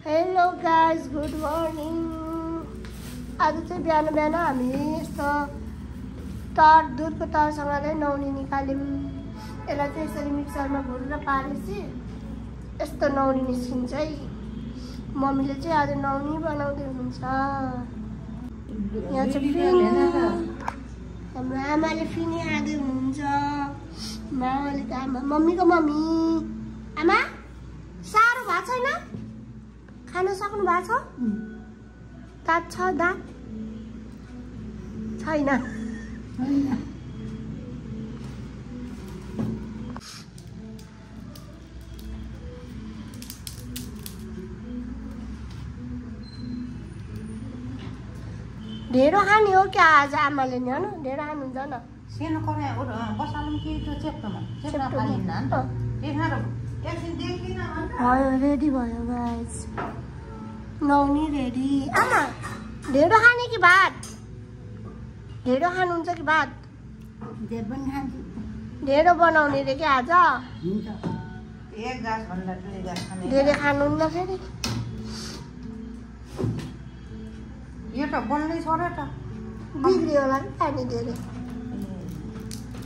Hello guys good morning. आज चाहिँ बिहान बिहान हामी यस्तो दुधको तरसँगले नौनी निकाल्यौँ। यसलाई चाहिँ यसरी मिक्सरमा घुरेर पारेपछि यस्तो नौनी निस्किन्छ है। मम्मीले चाहिँ आज नौनी बनाउँदै हुनुहुन्छ। यहाँ चाहिँ हाम्रो आमाले फिनी आँदै हुनुहुन्छ। मामाले त आमा मम्मीको मम्मी आमा साह्रो भएको छैन? खान सक्नु भएको छ? दाँत छ? दाँत छैन? ढेँडो खाने हो क्या आज आमाले नि? होइन ढेँडो खानुहुन्छ न? सेनो कराई बसालौँ कि त्यो चेप्टोमा फालिन्न नि त देखाएर एकछिन देखिन भयो रेडी भयो गाइस। नौनी रेडी। आमा ढेँडो खाने कि भात? ढेँडो खानुहुन्छ कि भात? ढेँडो बनाउने रे क्या आज? एक गाँस भन्दा दुई गाँस खाने। धेरै खानुहुन्न फेरि? यो त बन्दै छ र त बिग्रियो होला नि खाने धेरै।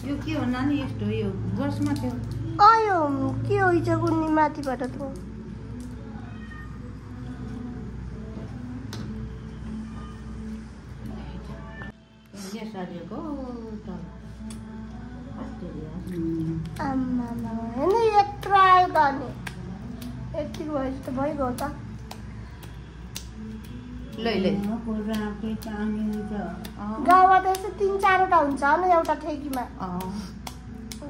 यो के हो नानी? यस्तो यो गसमा थियो। यो के हो हिजो कुन्नी माथिबाट त आम्मामा होइन यत्रो आयो त अनि यति भएपछि त भइगयो त। गाउँमा त यस्तो 3-4वटा हुन्छ नि एउटा ठेकीमा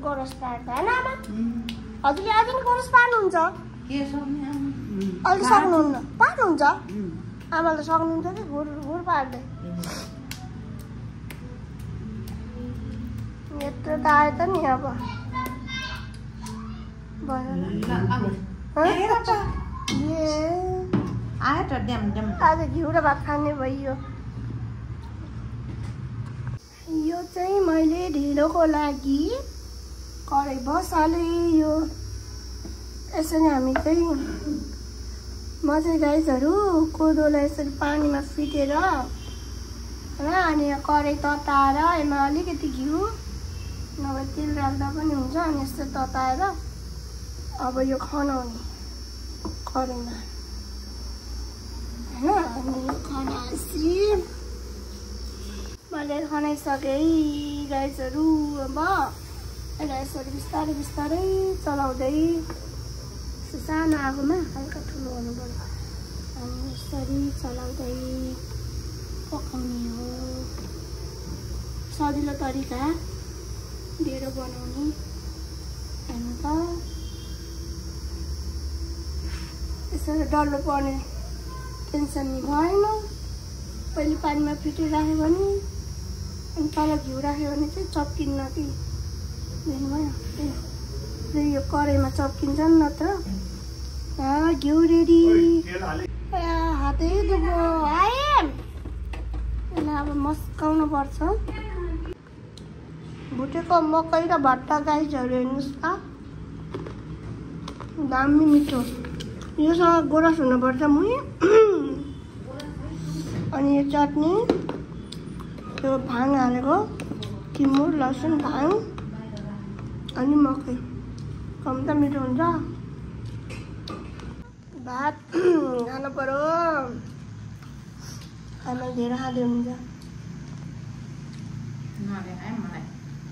गोरस पार्दा होइन आमा? हजुरले आज नि गोरस पार्नुहुन्छ? अहिले सक्नुहुन्न? पार्नुहुन्छ? आमाले सक्नुहुन्छ कि घुर पार्दै? यत्रो त आयो त नि अब आज घिउ र भात खाने भइयो। यो चाहिँ मैले ढेँडोको लागि कराई बसालेँ। यो यसरी हामी चाहिँ म चाहिँ गाइजहरू कोदोलाई यसरी पानीमा फिटेर र अनि कराई तताएर यसमा अलिकति घिउ नभए तेल राख्दा पनि हुन्छ। अनि यस्तो तताएर अब यो खनाउने कराईमा होइन। अनि यो खनाएपछि मैले खनाइसकेँ गाइजहरू। अब यसलाई यसरी बिस्तारै बिस्तारै चलाउँदै सानो आगोमा हल्का ठुलो हुनु पर्यो। अनि यसरी चलाउँदै पकाउने हो। सजिलो तरिका ढेँडो बनाउने हेर्नु त। यसरी डल्लो पर्ने टेन्सन नि भएन। पहिले पानीमा फिटेर राख्यो भने अनि तल घिउ राख्यो भने चाहिँ चप्किन्न कि देख्नुभयो? यो कराईमा चप्किन्छ नि नत्र। घिउ रेडी। हातै दुख्यो आए। यसलाई अब मस्काउनु पर्छ। भुटेको मकै र भट्टा गाइजहरू हेर्नुहोस् त दामी मिठो। योसँग गोरस हुनुपर्छ मुही। अनि यो चटनी त्यो भाङ हालेको तिमुर लसुन भाङ अनि मकै कम त मिठो हुन्छ। भात खानु पर्यो। आमा धेरै खाँदै हुन्छ।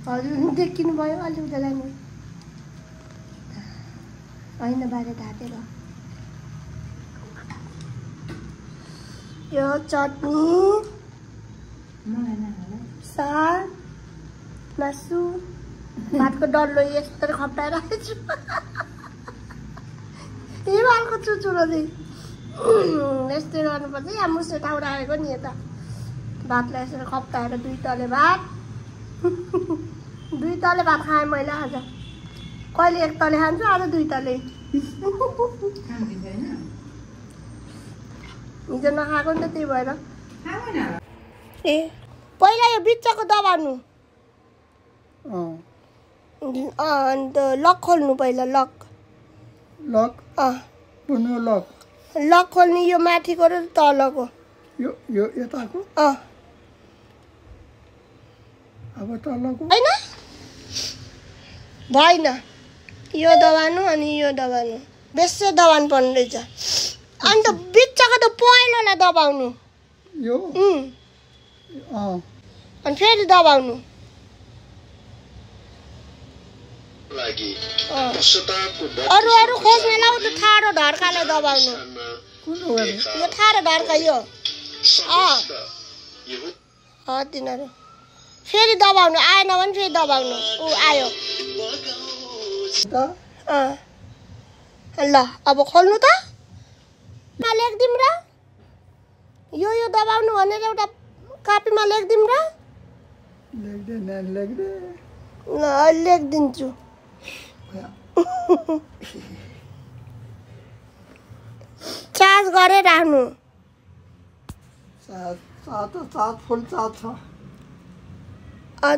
हजुर देखिनु भयो अलि उता लानु होइन बाहिर ढाकेर। यो चटनी साग मासु भातको डल्लो यस्तो खप्टाएर राखेको छु। हिमालको चुचुरो चाहिँ यस्तै गर्नुपर्छ। यहाँ मुसो ठाउँ राखेको नि यता भातलाई यसरी खप्टाएर 2 तले भात 2 तले भात खाएँ मैले आज। कहिले 1 तले खान्छु, आज 2 तले। हिजो नखाएको नि त त्यही भएर। ए पहिला यो बिच्चाको दबार्नु अन्त लक खोल्नु पहिला लक लक पुनो लक लक खोल्ने यो माथिको र तलको यो यताको अब तलको हैन भएन यो दबाउनु अनि यो दबाउनु बेसी दबाउनु पर्ने रहेछ अनि त बिचको त पहिलोलाई दबाउनु यो अनि फेरि दबाउनु अरू अरू खोज्ने लाउ त ठाडो ढड्कालाई दबाउनु यो ठाडो ढड्का यो तिनीहरू फेरि दबाउनु आएन भने फेरि दबाउनु ऊ आयो ल अब खोल्नु त लेखिदिउँ र यो दबाउनु भनेर एउटा कापीमा लेखिदिउँ र ल लेखिदिन्छु चार्ज गरेर राख्नु चार्ज फुल चार्ज छ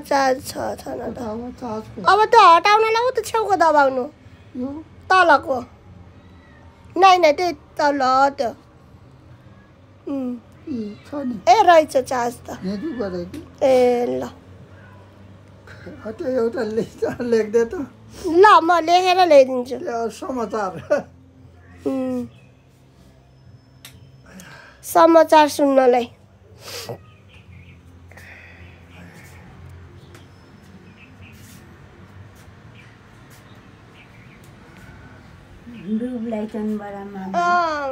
चार्ज छ न त अब त्यो हटाउन लाउ त छेउको दबाउनु तलको नै त्यही तल त्यो ए रहेछ चार्ज त ए ल एउटा लेख्दे त ल म लेखेर ल्याइदिन्छु समाचार सुन्नलाई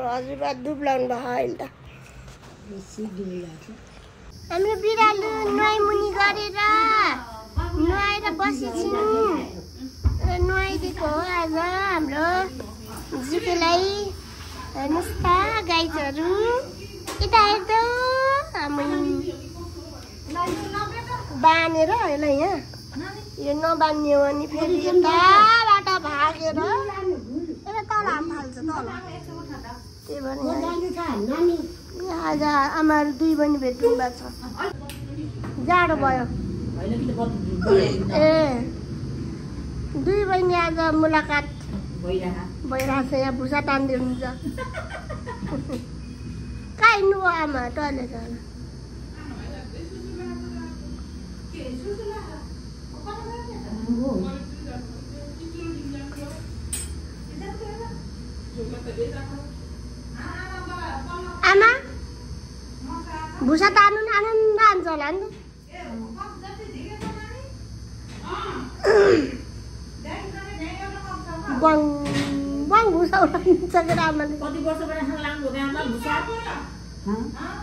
हजुरबा डुब्लाउनु भयो अहिले त हाम्रो बिरालो नुहाइमुनि गरेर नुहाएर बसेछौँ र नुहाइदिएको हो आज हाम्रो जुकेलाई हेर्नुहोस् त गाईहरू यता हेर्दो बाँधेर यसलाई यहाँ यो नबान्ने हो भने फेरि यताबाट भागेर यसलाई तल हात हाल्छ तल त्यही भएर आज आमाहरू दुई बहिनी भेट्नु भएको छ जाडो भयो ए दुई बहिनी आज मुलाकात भइरहेको छ यहाँ भुसा तान्दै हुन्छ कहाँ हिँड्नु भयो आमा टोइलेट जानु आमा भुसा तान्नु आनन्द आउँछ होला नि बङ बङ भुसा उठाइन्छ के आमाले कति वर्षबाट खान लाग्नु भयो आमा भुसा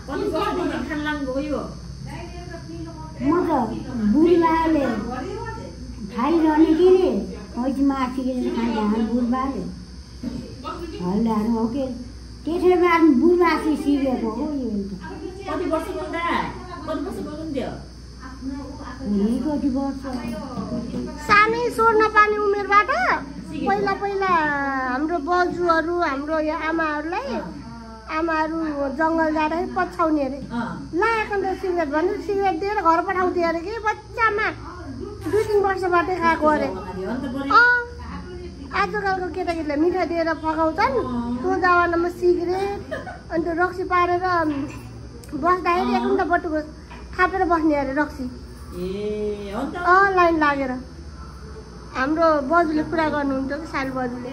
कति वर्षदेखि खान लाग्नु भयो म त बुढीबाले खाइरहने कि रे मैले माथिले खाइरहने बुढीबाले हल्लाहरू हो के त्यसैमा बुढीबासी सिकेको हो यो कति वर्ष बोल्दा कति वर्ष बोल्नुहुन्थ्यो कति वर्ष सानै सोर्न पार्ने उमेरबाट पहिला पहिला हाम्रो बजुहरू हाम्रो आमाहरूलाई आमाहरू जङ्गल जाँदाखेरि पछ्याउने अरे लागेको अन्त सिगरेट भन्नु सिगरेट दिएर घर पठाउँथ्यो अरे कि बच्चामा 2-3 वर्षबाटै खाएको अरे आजकलको केटाकेटीलाई मिठाई दिएर फकाउँछन् त्यो जमानामा सिगरेट अन्त रक्सी पारेर बस्दाखेरि एक घन्टा बटुको थापेर बस्ने अरे रक्सी लाइन लागेर हाम्रो बजुले कुरा गर्नुहुन्थ्यो कि साल बजुले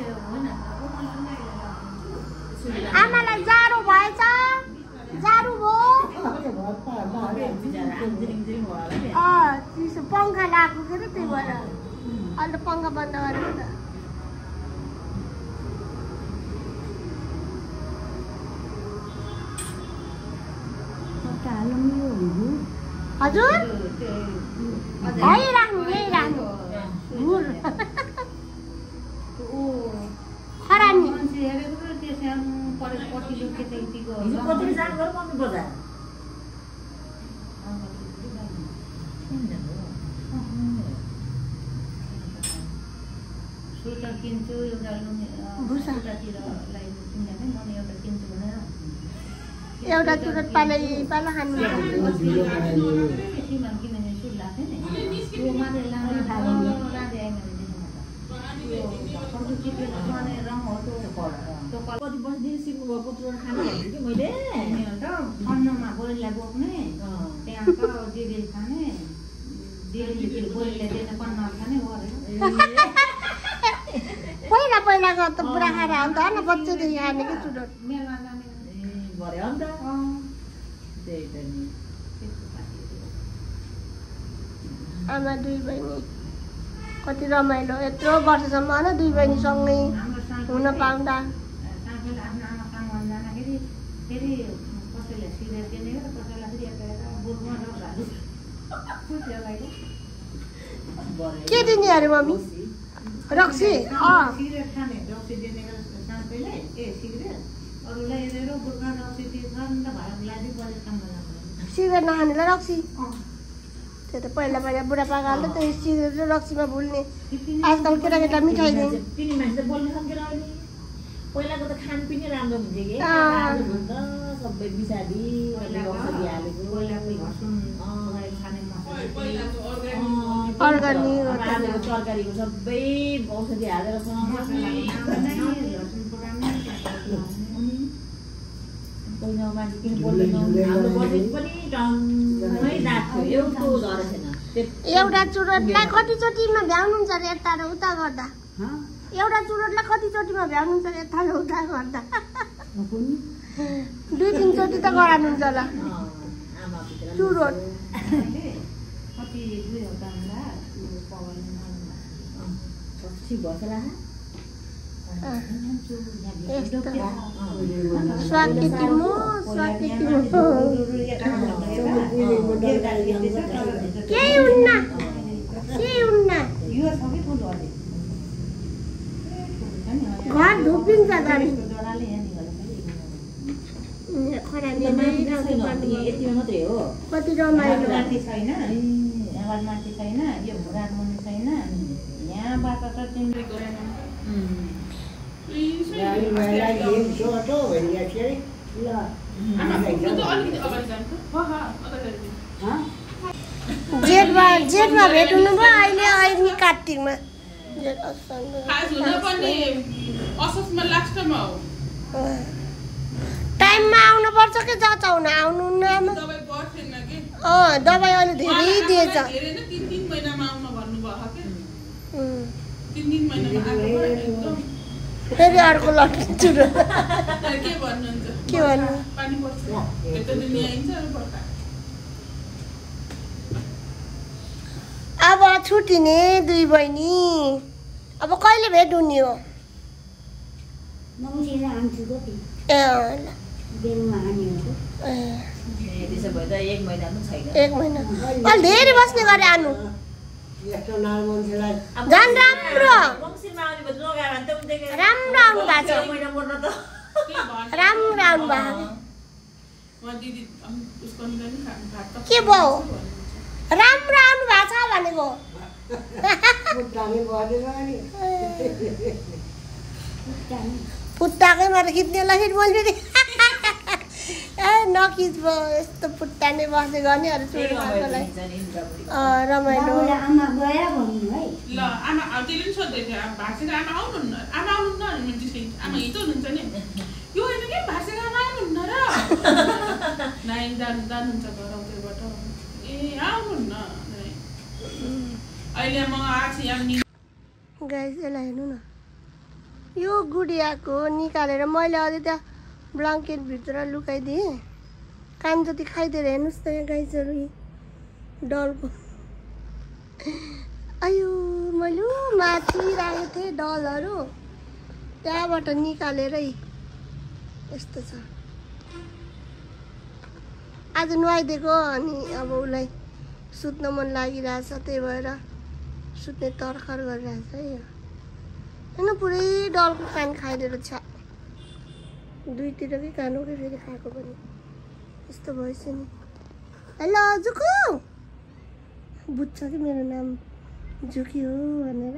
आमालाई जाडो भएछ जाडो भयो चिसो पङ्खा लगाएको के अरे त्यही भएर अहिले त पङ्खा बन्द गरेको त हजुर राख्नु खरानी स्वेटर किन्छु एउटा एउटा चुरोट पालै पाला खानु कति वर्षदेखि सिक्नु भएको चुरोट खानु भन्छु कि मैले अनि अन्त ठन्डोमा बोइललाई बोक्ने त्यहाँ त दिदी खाने दिदीले बोइललाई दिने पन्ना खाने गरेर पहिला पहिलाको त बुढा खाएर अन्त होइन बच्चैदेखि खाने कि चुरोट मेलमा जाने भरे अन्त त्यही त नि आमा दुई बहिनी कति रमाइलो यत्रो वर्षसम्म होइन दुई बहिनी सँगै हुन पाउँदा साथीले आफ्नो आमा काम गर्न जाँदाखेरि फेरि कसैलाई सिरेर दिने हो कसैलाई फेरि यता बुढमा के दिने अरे मम्मी रक्सी सिगरेट खाने रक्सी दिने साथीलाई सिगरेट अरूलाई हेरेर बुढमा रक्सी दिन्छ नि त भाडा लागि बजेट काम गर्न सिगरेट नखानेलाई रक्सी त्यो त पहिला पहिला बुढापाकाले त सिगरेट र रक्सीमा भुल्ने आजकल केटाकेटा मिठाई दिने पिनी मान्छे बोल्नु सक्दैन अहिले पहिलाको त खानपिनै राम्रो हुन्थ्यो कि सबै बिसादी औषधि हालेको अर्ग्यानिक तरकारीको सबै औषधि हालेर मान्छे किन बोल्दैन हाम्रो बजेट पनि टाउनमै राख्थ्यो एउटा झरे छैन एउटा चुरोटलाई कतिचोटिमा भ्याउनुहुन्छ अरे यता र उता गर्दा एउटा चुरोटलाई कतिचोटिमा भ्याउनुहुन्छ अरे यता र उता गर्दा 2-3 चोटि त गराउनुहुन्छ होला चुरोट कति 2 हप्ता होला ठिक भन्छ ला स्वाकितिमो केही हुन्न यो सबै फुल घर धुपिन्छ गाडी यतिमा मात्रै हो कति रमाइलो माथि छैन आवाज माथि छैन यो भुरार मुनि छैन यहाँबाट त तिमीले गरेन जेठमा भेट हुनुभयो अहिले कार्तिकमा टाइममा आउनुपर्छ कि जचाउन आउनुहुन्न आमा दबाई अहिले धेरै दिएछ फेरि अर्को लट्छु के भन्नु अब छुट्टिने दुई बहिनी अब कहिले भेट हुने हो ए एक महिना अहिले धेरै बस्ने गरे आउनु झन् राम्रो आउनु भएको छ राम्रो आउनु भएको के भयो राम्रो आउनु भएको छ भनेको पुट्टाकै मात्र खिच्नेलाई फेरि मैले फेरि ए नखिच भयो यस्तो पुट्टाने बस्ने गर्ने अरू चुरोटलाई रमाइलो गाइस यसलाई हेर्नु न यो गुडियाको निकालेर मैले अझै त्यहाँ ब्ल्याङ्केटभित्र लुकाइदिएँ कान जति खाइदिएर हेर्नुहोस् त यहाँ गाइसहरू डलको आयो मैले माथि राखेको थिएँ डलहरू त्यहाँबाट निकालेरै यस्तो छ आज नुहाइदिएको अनि अब उसलाई सुत्न मन लागिरहेछ त्यही भएर सुत्ने तर्खर गरिरहेछ है यो होइन पुरै डलको कान खाइदिएर छ दुईतिरकै कान हो कि फेरि खाएको पनि यस्तो भएछ नि हेलो जुकु बुझ्छ कि मेरो नाम जुकी हो भनेर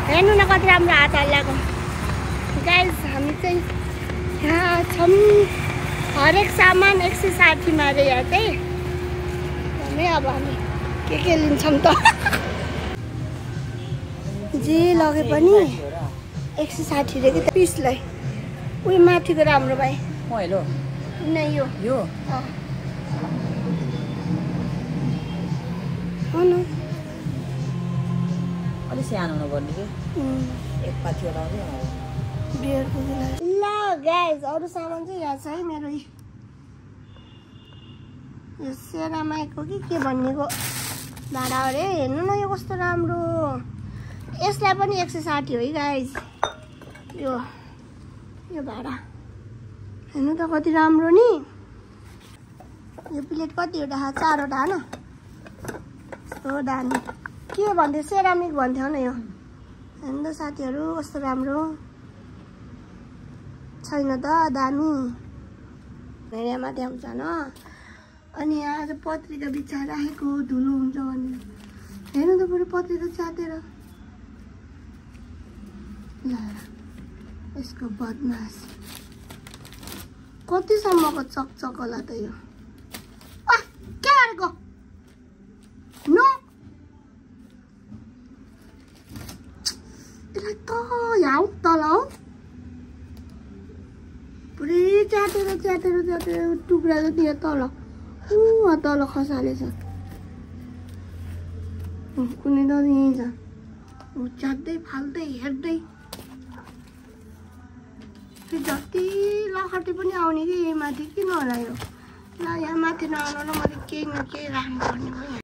हेर्नु न कति राम्रो हात हल्लाएको गाइस हामी चाहिँ यहाँ छौँ हरेक सामान 160 अरे यहाँ चाहिँ अब हामी के लिन्छौँ त जे लगे पनि 160 रे कि पिसलाई उयो माथिको राम्रो भाइ हेलो नै यो यो हो न अलिक सानो हुनुपर्ने कि एक पाथी होला बियरको गिलास ल गाइस अरू सामान चाहिँ यहाँ छ है मेरो यो सेरामाइको के भन्नेको भाडा अरे हेर्नु न यो कस्तो राम्रो यसलाई पनि 160 हो है गाइस यो भाडा हेर्नु त कति राम्रो नि यो प्लेट कतिवटा 4वटा न हो दामी के भन्थ्यो सेरामिक भन्थ्यो न यो हेर्नु त साथीहरू कस्तो राम्रो छैन त दामी यहाँ माथि आउँछ न अनि यहाँ आज पत्रिका बिछाएर राखेको धुलो हुन्छ भने हेर्नु त बरु पत्रिका च्यातेर ल यसको बदमास कतिसम्मको चकचक होला त यो के गरेको नो यसलाई त यहाँ तल हौ पुरै च्यातेर टुक्रा जति यहाँ तल तल खसालेछ कुनै त यहीँ छ च्यात्दै फाल्दै हेर्दै जति लखटे पनि आउने कि यही माथि किन होला यो ल यहाँ माथि नआउनु र मैले केही न केही राख्नुपर्ने भयो